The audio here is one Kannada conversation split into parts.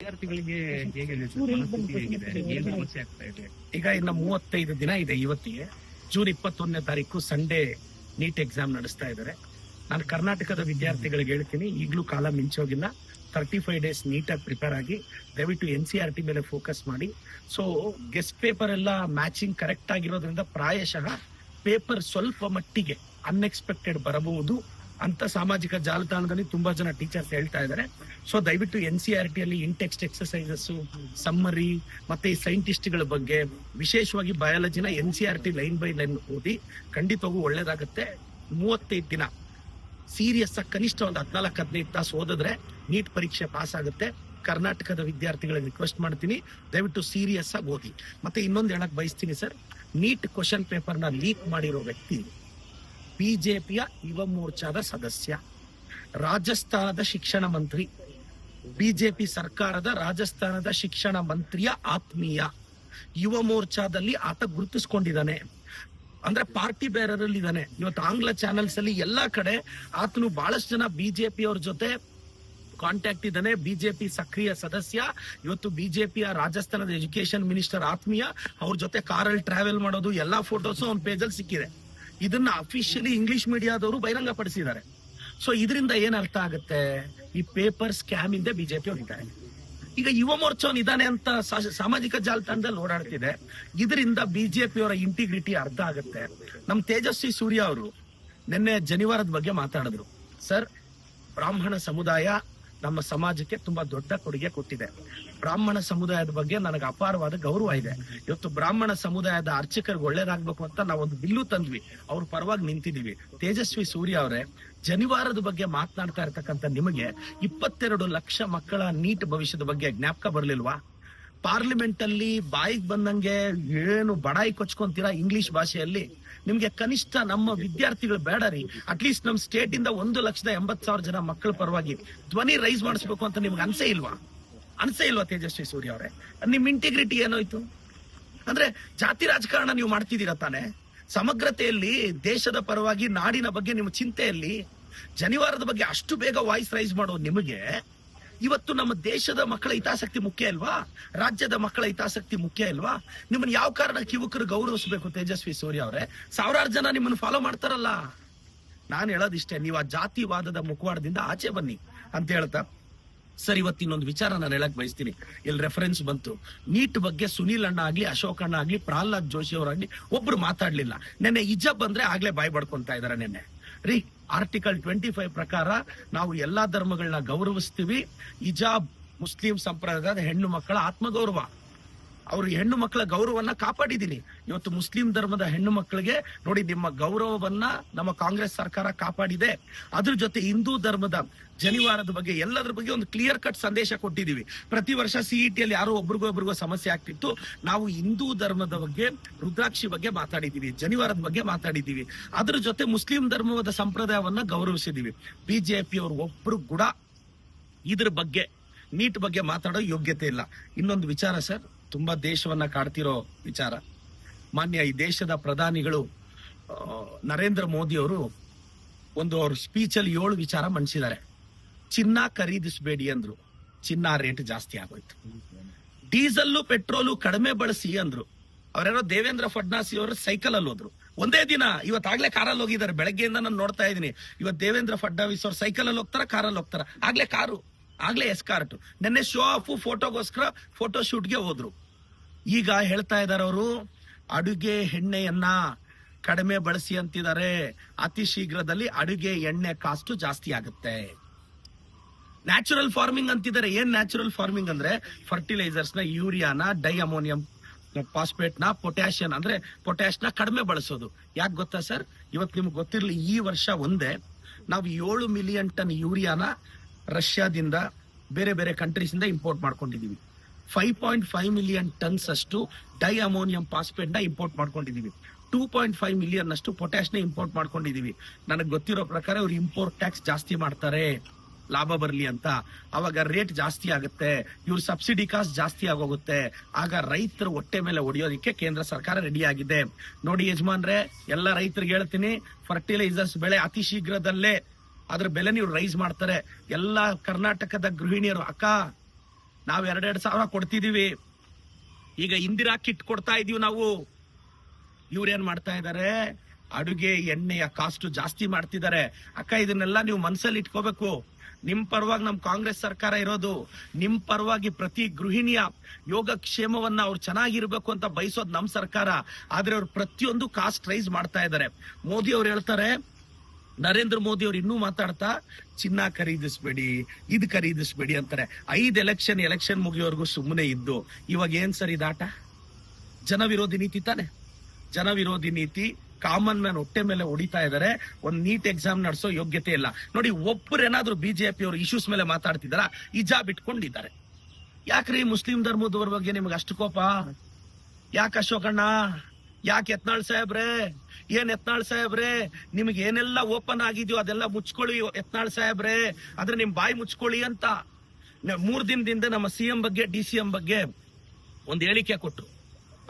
ವಿದ್ಯಾರ್ಥಿಗಳಿಗೆ ಹೇಗೆ ಮನಸ್ಥಿತಿ ಹೇಗಿದೆ, ಏನು ಸಮಸ್ಯೆ ಆಗ್ತಾ ಇದೆ? ಈಗ ಇನ್ನು 35 ದಿನ ಇದೆ. ಇವತ್ತಿಗೆ ಜೂನ್ 21ನೇ ತಾರೀಕು ಸಂಡೇ ನೀಟ್ ಎಕ್ಸಾಮ್ ನಡೆಸ್ತಾ ಇದ್ದಾರೆ. ನಾನು ಕರ್ನಾಟಕದ ವಿದ್ಯಾರ್ಥಿಗಳಿಗೆ ಹೇಳ್ತೀನಿ, ಈಗಲೂ ಕಾಲ ಮಿಂಚೋಗಿಲ್ಲ. 35 ಡೇಸ್ ನೀಟಾಗಿ ಪ್ರಿಪೇರ್ ಆಗಿ ದಯವಿಟ್ಟು NCERT ಮೇಲೆ ಫೋಕಸ್ ಮಾಡಿ. ಸೊ ಗೆಸ್ಟ್ ಪೇಪರ್ ಎಲ್ಲ ಮ್ಯಾಚಿಂಗ್ ಕರೆಕ್ಟ್ ಆಗಿರೋದ್ರಿಂದ ಪ್ರಾಯಶಃ ಪೇಪರ್ ಸ್ವಲ್ಪ ಮಟ್ಟಿಗೆ ಅನ್ಎಕ್ಸ್ಪೆಕ್ಟೆಡ್ ಬರಬಹುದು ಅಂತ ಸಾಮಾಜಿಕ ಜಾಲತಾಣದಲ್ಲಿ ತುಂಬಾ ಜನ ಟೀಚರ್ಸ್ ಹೇಳ್ತಾ ಇದ್ದಾರೆ. ಸೊ ದಯವಿಟ್ಟು NCERT ಅಲ್ಲಿ ಇಂಟೆಕ್ಸ್ಟ್ ಎಕ್ಸರ್ಸೈಸಸ್, ಸಮ್ಮರಿ ಮತ್ತೆ ಈ ಸೈಂಟಿಸ್ಟ್ಗಳ ಬಗ್ಗೆ, ವಿಶೇಷವಾಗಿ ಬಯಾಲಜಿನ NCERT ಲೈನ್ ಬೈ ಲೈನ್ ಓದಿ ಖಂಡಿತವಾಗೂ ಒಳ್ಳೇದಾಗುತ್ತೆ. 35 ದಿನ ಸೀರಿಯಸ್ ಆಗಿ ಕನಿಷ್ಠ ಒಂದು 14-15 ತಾಸು ಓದಿದ್ರೆ ನೀಟ್ ಪರೀಕ್ಷೆ ಪಾಸ್ ಆಗುತ್ತೆ. ಕರ್ನಾಟಕದ ವಿದ್ಯಾರ್ಥಿಗಳಿಗೆ ರಿಕ್ವೆಸ್ಟ್ ಮಾಡ್ತೀನಿ, ದಯವಿಟ್ಟು ಸೀರಿಯಸ್ ಆಗಿ ಓದಿ. ಮತ್ತೆ ಇನ್ನೊಂದು ಹೇಳಕ್ ಬಯಸ್ತೀನಿ ಸರ್, ನೀಟ್ ಕ್ವಶನ್ ಪೇಪರ್ ನ ಲೀಕ್ ಮಾಡಿರೋ ವ್ಯಕ್ತಿ ಬಿಜೆಪಿಯ ಯುವ ಮೋರ್ಚಾದ ಸದಸ್ಯ, ರಾಜಸ್ಥಾನದ ಶಿಕ್ಷಣ ಮಂತ್ರಿ, ಬಿಜೆಪಿ ಸರ್ಕಾರದ ರಾಜಸ್ಥಾನದ ಶಿಕ್ಷಣ ಮಂತ್ರಿಯ ಆತ್ಮೀಯ. ಯುವ ಮೋರ್ಚಾದಲ್ಲಿ ಆತ ಗುರುತಿಸ್ಕೊಂಡಿದ್ದಾನೆ, ಅಂದ್ರೆ ಪಾರ್ಟಿ ಬೇರರಲ್ಲಿ ಇದ್ದಾನೆ. ಇವತ್ತು ಆಂಗ್ಲ ಚಾನೆಲ್ಸ್ ಅಲ್ಲಿ ಎಲ್ಲಾ ಕಡೆ ಆತನು ಬಹಳಷ್ಟು ಜನ ಬಿಜೆಪಿ ಅವ್ರ ಜೊತೆ ಕಾಂಟ್ಯಾಕ್ಟ್ ಇದ್ದಾನೆ. ಬಿಜೆಪಿ ಸಕ್ರಿಯ ಸದಸ್ಯ. ಇವತ್ತು ಬಿಜೆಪಿಯ ರಾಜಸ್ಥಾನದ ಎಜುಕೇಶನ್ ಮಿನಿಸ್ಟರ್ ಆತ್ಮೀಯ, ಅವ್ರ ಜೊತೆ ಕಾರಲ್ಲಿ ಟ್ರಾವೆಲ್ ಮಾಡೋದು ಎಲ್ಲಾ ಫೋಟೋಸ್ ಅವ್ನ ಪೇಜಲ್ಲಿ ಸಿಕ್ಕಿದೆ. ಇದನ್ನ ಅಫಿಷಿಯಲಿ ಇಂಗ್ಲಿಷ್ ಮೀಡಿಯಾದವರು ಬಹಿರಂಗ ಪಡಿಸಿದ್ದಾರೆ. ಸೊ ಇದರಿಂದ ಏನ್ ಅರ್ಥ ಆಗುತ್ತೆ, ಈ ಪೇಪರ್ ಸ್ಕ್ಯಾಮ್ ಇಂದ ಬಿಜೆಪಿ ಹೊಡಿತಾರೆ. ಈಗ ಯುವ ಮೋರ್ಚಾವನ್ ಇದಾನೆ ಅಂತ ಸಾಮಾಜಿಕ ಜಾಲತಾಣದಲ್ಲಿ ಓಡಾಡ್ತಿದೆ. ಇದರಿಂದ ಬಿಜೆಪಿಯವರ ಇಂಟಿಗ್ರಿಟಿ ಅರ್ಥ ಆಗುತ್ತೆ. ನಮ್ ತೇಜಸ್ವಿ ಸೂರ್ಯ ಅವರು ನಿನ್ನೆ ಜನಿವಾರದ ಬಗ್ಗೆ ಮಾತಾಡಿದ್ರು. ಸರ್, ಬ್ರಾಹ್ಮಣ ಸಮುದಾಯ ನಮ್ಮ ಸಮಾಜಕ್ಕೆ ತುಂಬಾ ದೊಡ್ಡ ಕೊಡುಗೆ ಕೊಟ್ಟಿದೆ. ಬ್ರಾಹ್ಮಣ ಸಮುದಾಯದ ಬಗ್ಗೆ ನನಗೆ ಅಪಾರವಾದ ಗೌರವ ಇದೆ. ಇವತ್ತು ಬ್ರಾಹ್ಮಣ ಸಮುದಾಯದ ಅರ್ಚಕರಿಗೆ ಒಳ್ಳೇದಾಗ್ಬೇಕು ಅಂತ ನಾವೊಂದು ಬಿಲ್ಲು ತಂದ್ವಿ, ಅವ್ರ ಪರವಾಗಿ ನಿಂತಿದೀವಿ. ತೇಜಸ್ವಿ ಸೂರ್ಯ ಅವರೇ, ಜನಿವಾರದ ಬಗ್ಗೆ ಮಾತನಾಡ್ತಾ ಇರ್ತಕ್ಕಂಥ ನಿಮಗೆ 22 ಲಕ್ಷ ಮಕ್ಕಳ ನೀಟ್ ಭವಿಷ್ಯದ ಬಗ್ಗೆ ಜ್ಞಾಪಕ ಬರ್ಲಿಲ್ವಾ? ಪಾರ್ಲಿಮೆಂಟ್ ಅಲ್ಲಿ ಬಾಯಿಗೆ ಬಂದಂಗೆ ಏನು ಬಡಾಯಿ ಕೊಚ್ಕೊಂತೀರಾ ಇಂಗ್ಲಿಷ್ ಭಾಷೆಯಲ್ಲಿ. ನಿಮ್ಗೆ ಕನಿಷ್ಠ ನಮ್ಮ ವಿದ್ಯಾರ್ಥಿಗಳು ಬೇಡ ರೀ, ಅಟ್ಲೀಸ್ಟ್ ನಮ್ ಸ್ಟೇಟ್ ಇಂದ 1,80,000 ಜನ ಮಕ್ಕಳ ಪರವಾಗಿ ಧ್ವನಿ ರೈಸ್ ಮಾಡಿಸ್ಬೇಕು ಅಂತ ನಿಮ್ಗೆ ಅನ್ಸೇ ಇಲ್ವಾ ತೇಜಸ್ವಿ ಸೂರ್ಯ ಅವರೇ? ನಿಮ್ ಇಂಟಿಗ್ರಿಟಿ ಏನೋಯ್ತು? ಅಂದ್ರೆ ಜಾತಿ ರಾಜಕಾರಣ ನೀವು ಮಾಡ್ತಿದ್ದೀರಾ ತಾನೆ? ಸಮಗ್ರತೆಯಲ್ಲಿ, ದೇಶದ ಪರವಾಗಿ, ನಾಡಿನ ಬಗ್ಗೆ ನಿಮ್ಮ ಚಿಂತೆಯಲ್ಲಿ ಜನಿವಾರದ ಬಗ್ಗೆ ಅಷ್ಟು ಬೇಗ ವಾಯ್ಸ್ ರೈಸ್ ಮಾಡೋ ನಿಮಗೆ ಇವತ್ತು ನಮ್ಮ ದೇಶದ ಮಕ್ಕಳ ಹಿತಾಸಕ್ತಿ ಮುಖ್ಯ ಇಲ್ವಾ? ರಾಜ್ಯದ ಮಕ್ಕಳ ಹಿತಾಸಕ್ತಿ ಮುಖ್ಯ ಇಲ್ವಾ? ನಿಮ್ಮನ್ನ ಯಾವ ಕಾರಣಕ್ಕೆ ಯುವಕರು ಗೌರವಿಸಬೇಕು ತೇಜಸ್ವಿ ಸೂರ್ಯ ಅವರೇ? 1000 ಜನ ನಿಮ್ಮನ್ನು ಫಾಲೋ ಮಾಡ್ತಾರಲ್ಲ. ನಾನು ಹೇಳೋದಿಷ್ಟೇ, ನೀವು ಆ ಜಾತಿವಾದದ ಮುಖವಾಡದಿಂದ ಆಚೆ ಬನ್ನಿ ಅಂತ ಹೇಳ್ತಾ ಸರ್, ಇವತ್ತಿನೊಂದು ವಿಚಾರ ನಾನು ಹೇಳಕ್ ಬಯಸ್ತೀನಿ. ಇಲ್ಲಿ ರೆಫರೆನ್ಸ್ ಬಂತು, ನೀಟ್ ಬಗ್ಗೆ ಸುನೀಲ್ ಅಣ್ಣ ಆಗ್ಲಿ, ಅಶೋಕ್ ಅಣ್ಣ ಆಗ್ಲಿ, ಪ್ರಹ್ಲಾದ್ ಜೋಶಿ ಅವರಾಗ್ಲಿ ಒಬ್ರು ಮಾತಾಡ್ಲಿಲ್ಲ. ನೆನ್ನೆ ಹಿಜಾಬ್ ಬಂದ್ರೆ ಆಗ್ಲೇ ಬಾಯ್ ಬಡ್ಕೊಂತಾ ಇದಾರೆ. ನೆನ್ನೆ ರೀ, ಆರ್ಟಿಕಲ್ 25 ಪ್ರಕಾರ ನಾವು ಎಲ್ಲಾ ಧರ್ಮಗಳನ್ನ ಗೌರವಿಸ್ತೀವಿ. ಹಿಜಾಬ್ ಮುಸ್ಲಿಂ ಸಂಪ್ರದಾಯದ ಹೆಣ್ಣು ಮಕ್ಕಳ ಆತ್ಮಗೌರವ. ಅವ್ರು ಹೆಣ್ಣು ಮಕ್ಕಳ ಗೌರವವನ್ನ ಕಾಪಾಡಿದೀನಿ. ಇವತ್ತು ಮುಸ್ಲಿಂ ಧರ್ಮದ ಹೆಣ್ಣು ಮಕ್ಕಳಿಗೆ ನೋಡಿ, ನಿಮ್ಮ ಗೌರವವನ್ನ ನಮ್ಮ ಕಾಂಗ್ರೆಸ್ ಸರ್ಕಾರ ಕಾಪಾಡಿದೆ. ಅದ್ರ ಜೊತೆ ಹಿಂದೂ ಧರ್ಮದ ಜನಿವಾರದ ಬಗ್ಗೆ ಎಲ್ಲದ್ರ ಬಗ್ಗೆ ಒಂದು ಕ್ಲಿಯರ್ ಕಟ್ ಸಂದೇಶ ಕೊಟ್ಟಿದೀವಿ. ಪ್ರತಿ ವರ್ಷ CET ಅಲ್ಲಿ ಯಾರೋ ಒಬ್ರಿಗೊಬ್ರಿಗೋ ಸಮಸ್ಯೆ ಆಗ್ತಿತ್ತು. ನಾವು ಹಿಂದೂ ಧರ್ಮದ ಬಗ್ಗೆ, ರುದ್ರಾಕ್ಷಿ ಬಗ್ಗೆ ಮಾತಾಡಿದೀವಿ, ಜನಿವಾರದ ಬಗ್ಗೆ ಮಾತಾಡಿದೀವಿ. ಅದ್ರ ಜೊತೆ ಮುಸ್ಲಿಂ ಧರ್ಮದ ಸಂಪ್ರದಾಯವನ್ನ ಗೌರವಿಸಿದೀವಿ. ಬಿಜೆಪಿ ಅವರು ಒಬ್ರು ಕೂಡ ಇದ್ರ ಬಗ್ಗೆ, ನೀಟ್ ಬಗ್ಗೆ ಮಾತಾಡೋ ಯೋಗ್ಯತೆ ಇಲ್ಲ. ಇನ್ನೊಂದು ವಿಚಾರ ಸರ್, ತುಂಬಾ ದೇಶವನ್ನ ಕಾಡ್ತಿರೋ ವಿಚಾರ. ಮಾನ್ಯ ಈ ದೇಶದ ಪ್ರಧಾನಿಗಳು ನರೇಂದ್ರ ಮೋದಿ ಅವರು ಅವ್ರ ಸ್ಪೀಚ್ ಅಲ್ಲಿ 7 ವಿಚಾರ ಮಂಡಿಸಿದ್ದಾರೆ. ಚಿನ್ನ ಖರೀದಿಸಬೇಡಿ ಅಂದ್ರು, ಚಿನ್ನ ರೇಟ್ ಜಾಸ್ತಿ ಆಗೋಯ್ತು. ಡೀಸೆಲ್ ಪೆಟ್ರೋಲು ಕಡಿಮೆ ಬಳಸಿ ಅಂದ್ರು. ಅವರೇನೋ ದೇವೇಂದ್ರ ಫಡ್ನಾಸಿ ಅವರು ಸೈಕಲ್ ಅಲ್ಲಿ ಹೋದ್ರು. ಒಂದೇ ದಿನ ಇವತ್ತಾಗ್ಲೇ ಕಾರಲ್ಲಿ ಹೋಗಿದ್ದಾರೆ. ಬೆಳಗ್ಗೆಯಿಂದ ನಾನು ನೋಡ್ತಾ ಇದ್ದೀನಿ. ಇವತ್ತು ದೇವೇಂದ್ರ ಫಡ್ನವೀಸ್ ಅವ್ರು ಸೈಕಲ್ ಅಲ್ಲಿ ಹೋಗ್ತಾರ, ಕಾರಲ್ಲಿ ಹೋಗ್ತಾರ. ಆಗ್ಲೇ ಎಸ್ಕಾರ್ಟ್. ನಿನ್ನೆ ಶೋ ಆಫ್ ಫೋಟೋಗೋಸ್ಕರ ಫೋಟೋ ಶೂಟ್ಗೆ ಹೋದ್ರು. ಈಗ ಹೇಳ್ತಾ ಇದಾರೆ ಅವರು, ಅಡುಗೆ ಎಣ್ಣೆಯನ್ನ ಕಡಿಮೆ ಬಳಸಿ ಅಂತಿದ್ದಾರೆ. ಅತಿ ಶೀಘ್ರದಲ್ಲಿ ಅಡುಗೆ ಎಣ್ಣೆ ಕಾಸ್ಟ್ ಜಾಸ್ತಿ ಆಗುತ್ತೆ. ನ್ಯಾಚುರಲ್ ಫಾರ್ಮಿಂಗ್ ಅಂತಿದ್ದಾರೆ. ಏನ್ ನ್ಯಾಚುರಲ್ ಫಾರ್ಮಿಂಗ್ ಅಂದ್ರೆ ಫರ್ಟಿಲೈಸರ್ಸ್ ನ, ಯೂರಿಯಾನ, ಡೈ ಅಮೋನಿಯಂ ಫಾಸ್ಫೇಟ್ ನ, ಪೊಟ್ಯಾಷಿಯಂ ಅಂದ್ರೆ ಪೊಟ್ಯಾಶ್ನ ಕಡಿಮೆ ಬಳಸೋದು. ಯಾಕೆ ಗೊತ್ತಾ ಸರ್? ಇವತ್ತು ನಿಮ್ಗೆ ಗೊತ್ತಿರ್ಲಿ, ಈ ವರ್ಷ ಒಂದೇ ನಾವು 7 ಮಿಲಿಯನ್ ಟನ್ ಯೂರಿಯಾನ ರಷ್ಯಾದಿಂದ, ಬೇರೆ ಬೇರೆ ಕಂಟ್ರೀಸ್ ಇಂದ ಇಂಪೋರ್ಟ್ ಮಾಡ್ಕೊಂಡಿದೀವಿ. 5.5 ಮಿಲಿಯನ್ ಟನ್ಸ್ ಅಷ್ಟು ಡೈ ಅಮೋನಿಯಂ ಫಾಸ್ಫೇಟ್ ನ ಇಂಪೋರ್ಟ್ ಮಾಡ್ಕೊಂಡಿದೀವಿ. 2.5 ಮಿಲಿಯನ್ ಅಷ್ಟು ಪೊಟ್ಯಾಶ್ ನ ಇಂಪೋರ್ಟ್ ಮಾಡ್ಕೊಂಡಿದೀವಿ. ನನಗೆ ಗೊತ್ತಿರೋ ಪ್ರಕಾರ ಅವ್ರು ಇಂಪೋರ್ಟ್ ಟ್ಯಾಕ್ಸ್ ಜಾಸ್ತಿ ಮಾಡ್ತಾರೆ, ಲಾಭ ಬರ್ಲಿ ಅಂತ. ಅವಾಗ ರೇಟ್ ಜಾಸ್ತಿ ಆಗುತ್ತೆ, ಇವ್ರ ಸಬ್ಸಿಡಿ ಕಾಸ್ಟ್ ಜಾಸ್ತಿ ಆಗೋಗುತ್ತೆ. ಆಗ ರೈತರ ಹೊಟ್ಟೆ ಮೇಲೆ ಹೊಡೆಯೋದಿಕ್ಕೆ ಕೇಂದ್ರ ಸರ್ಕಾರ ರೆಡಿ ಆಗಿದೆ. ನೋಡಿ ಯಜಮಾನ್ರೆ, ಎಲ್ಲ ರೈತರಿಗೆ ಹೇಳ್ತೀನಿ, ಫರ್ಟಿಲೈಸರ್ಸ್ ಬೆಳೆ ಅತಿ ಶೀಘ್ರದಲ್ಲೇ ಅದ್ರ ಬೆಲೆ ನೀವು ರೈಸ್ ಮಾಡ್ತಾರೆ. ಎಲ್ಲ ಕರ್ನಾಟಕದ ಗೃಹಿಣಿಯರು, ಅಕ್ಕ ನಾವು 2,000 ಕೊಡ್ತಿದೀವಿ. ಈಗ ಇಂದಿರಾ ಕಿಟ್ ಕೊಡ್ತಾ ಇದೀವಿ ನಾವು. ಇವ್ರೇನ್ ಮಾಡ್ತಾ ಇದಾರೆ, ಅಡುಗೆ ಎಣ್ಣೆಯ ಕಾಸ್ಟ್ ಜಾಸ್ತಿ ಮಾಡ್ತಿದ್ದಾರೆ. ಅಕ್ಕ, ಇದನ್ನೆಲ್ಲ ನೀವು ಮನಸ್ಸಲ್ಲಿ ಇಟ್ಕೋಬೇಕು. ನಿಮ್ ಪರವಾಗಿ ನಮ್ ಕಾಂಗ್ರೆಸ್ ಸರ್ಕಾರ ಇರೋದು. ನಿಮ್ ಪರವಾಗಿ ಪ್ರತಿ ಗೃಹಿಣಿಯ ಯೋಗಕ್ಷೇಮವನ್ನ ಅವ್ರು ಚೆನ್ನಾಗಿರ್ಬೇಕು ಅಂತ ಬಯಸೋದು ನಮ್ ಸರ್ಕಾರ. ಆದ್ರೆ ಅವ್ರು ಪ್ರತಿಯೊಂದು ಕಾಸ್ಟ್ ರೈಸ್ ಮಾಡ್ತಾ ಇದ್ದಾರೆ. ಮೋದಿ ಅವ್ರು ಹೇಳ್ತಾರೆ, ನರೇಂದ್ರ ಮೋದಿ ಅವ್ರು ಇನ್ನೂ ಮಾತಾಡ್ತಾ ಚಿನ್ನ ಖರೀದಿಸ್ಬೇಡಿ, ಇದು ಖರೀದಿಸ್ಬೇಡಿ ಅಂತಾರೆ. 5 ಎಲೆಕ್ಷನ್ ಮುಗಿಯೋವರೆಗೂ ಸುಮ್ಮನೆ ಇದ್ದು ಇವಾಗ ಏನ್ ಸರ್ ಇದಾಟ? ಜನ ವಿರೋಧಿ ನೀತಿ ತಾನೆ. ಜನ ವಿರೋಧಿ ನೀತಿ. ಕಾಮನ್ ಮ್ಯಾನ್ ಹೊಟ್ಟೆ ಮೇಲೆ ಹೊಡಿತಾ ಇದಾರೆ. ಒಂದ್ ನೀಟ್ ಎಕ್ಸಾಮ್ ನಡೆಸೋ ಯೋಗ್ಯತೆ ಇಲ್ಲ. ನೋಡಿ, ಒಬ್ಬರೇನಾದ್ರೂ ಬಿಜೆಪಿ ಅವರು ಇಶ್ಯೂಸ್ ಮೇಲೆ ಮಾತಾಡ್ತಿದಾರ? ಹಿಜಾಬ್ ಇಟ್ಕೊಂಡಿದ್ದಾರೆ. ಯಾಕ್ರಿ ಮುಸ್ಲಿಂ ಧರ್ಮದವ್ರ ಬಗ್ಗೆ ನಿಮ್ಗೆ ಅಷ್ಟು ಕೋಪ? ಯಾಕೆ ಅಶೋಕಣ್ಣ? ಯಾಕೆ ಯತ್ನಾಳ್ ಸಾಹೇಬ್ರೆ? ಯತ್ನಾಳ್ ಸಾಹೇಬ್ರೆ, ನಿಮ್ಗೆ ಏನೆಲ್ಲ ಓಪನ್ ಆಗಿದ್ಯೋ ಅದೆಲ್ಲ ಮುಚ್ಕೊಳ್ಳಿ ಯತ್ನಾಳ್ ಸಾಹೇಬ್ರೆ. ಆದ್ರೆ ನಿಮ್ ಬಾಯಿ ಮುಚ್ಕೊಳ್ಳಿ ಅಂತ 3 ದಿನದಿಂದ ನಮ್ಮ ಸಿಎಂ ಬಗ್ಗೆ, DCM ಬಗ್ಗೆ ಒಂದ್ ಹೇಳಿಕೆ ಕೊಟ್ರು.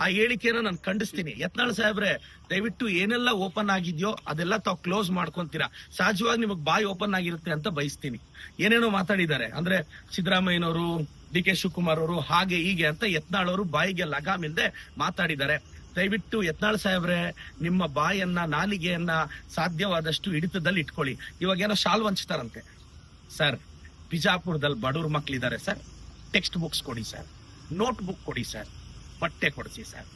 ಆ ಹೇಳಿಕೆನ ನಾನು ಖಂಡಿಸ್ತೀನಿ. ಯತ್ನಾಳ್ ಸಾಹೇಬ್ರೆ, ದಯವಿಟ್ಟು ಏನೆಲ್ಲ ಓಪನ್ ಆಗಿದ್ಯೋ ಅದೆಲ್ಲ ತಾವು ಕ್ಲೋಸ್ ಮಾಡ್ಕೊಂತೀರಾ. ಸಹಜವಾಗಿ ನಿಮಗ್ ಬಾಯಿ ಓಪನ್ ಆಗಿರುತ್ತೆ ಅಂತ ಬಯಸ್ತೀನಿ. ಏನೇನೋ ಮಾತಾಡಿದ್ದಾರೆ, ಅಂದ್ರೆ ಸಿದ್ದರಾಮಯ್ಯನವರು, DK ಶಿವಕುಮಾರ್ ಅವರು ಹಾಗೆ ಹೀಗೆ ಅಂತ ಯತ್ನಾಳ್ ಅವರು ಬಾಯಿಗೆ ಲಗಾಮಿಂದೆ ಮಾತಾಡಿದ್ದಾರೆ. ದಯವಿಟ್ಟು ಯತ್ನಾಳ್ ಸಾಹೇಬ್ರೆ, ನಿಮ್ಮ ಬಾಯನ್ನ, ನಾಲಿಗೆಯನ್ನ ಸಾಧ್ಯವಾದಷ್ಟು ಹಿಡಿತದಲ್ಲಿ ಇಟ್ಕೊಳ್ಳಿ. ಇವಾಗೇನೋ ಶಾಲ್ ಹಂಚ್ತಾರಂತೆ ಸರ್. ಬಿಜಾಪುರದಲ್ಲಿ ಬಡವ್ರ ಮಕ್ಳಿದ್ದಾರೆ ಸರ್, ಟೆಕ್ಸ್ಟ್ ಬುಕ್ಸ್ ಕೊಡಿ ಸರ್, ನೋಟ್ ಬುಕ್ ಕೊಡಿ ಸರ್, ಬಟ್ಟೆ ಕೊಡಿಸಿ ಸರ್.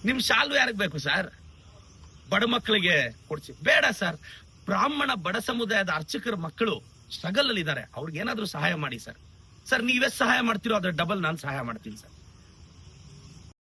ನಿಮ್ ಶಾಲು ಯಾರಿಗ್ ಬೇಕು ಸರ್? ಬಡ ಮಕ್ಕಳಿಗೆ ಕೊಡಿಸಿ. ಬೇಡ ಸರ್, ಬ್ರಾಹ್ಮಣ ಬಡ ಸಮುದಾಯದ ಅರ್ಚಕರ ಮಕ್ಕಳು ಸ್ಟ್ರಗಲ್ ಅಲ್ಲಿ ಇದ್ದಾರೆ, ಅವ್ರಿಗೆ ಏನಾದ್ರೂ ಸಹಾಯ ಮಾಡಿ ಸರ್. ಸರ್, ನೀವೇ ಸಹಾಯ ಮಾಡ್ತಿರೋ ಅದ್ರ ಡಬಲ್ ನಾನು ಸಹಾಯ ಮಾಡ್ತೀನಿ ಸರ್.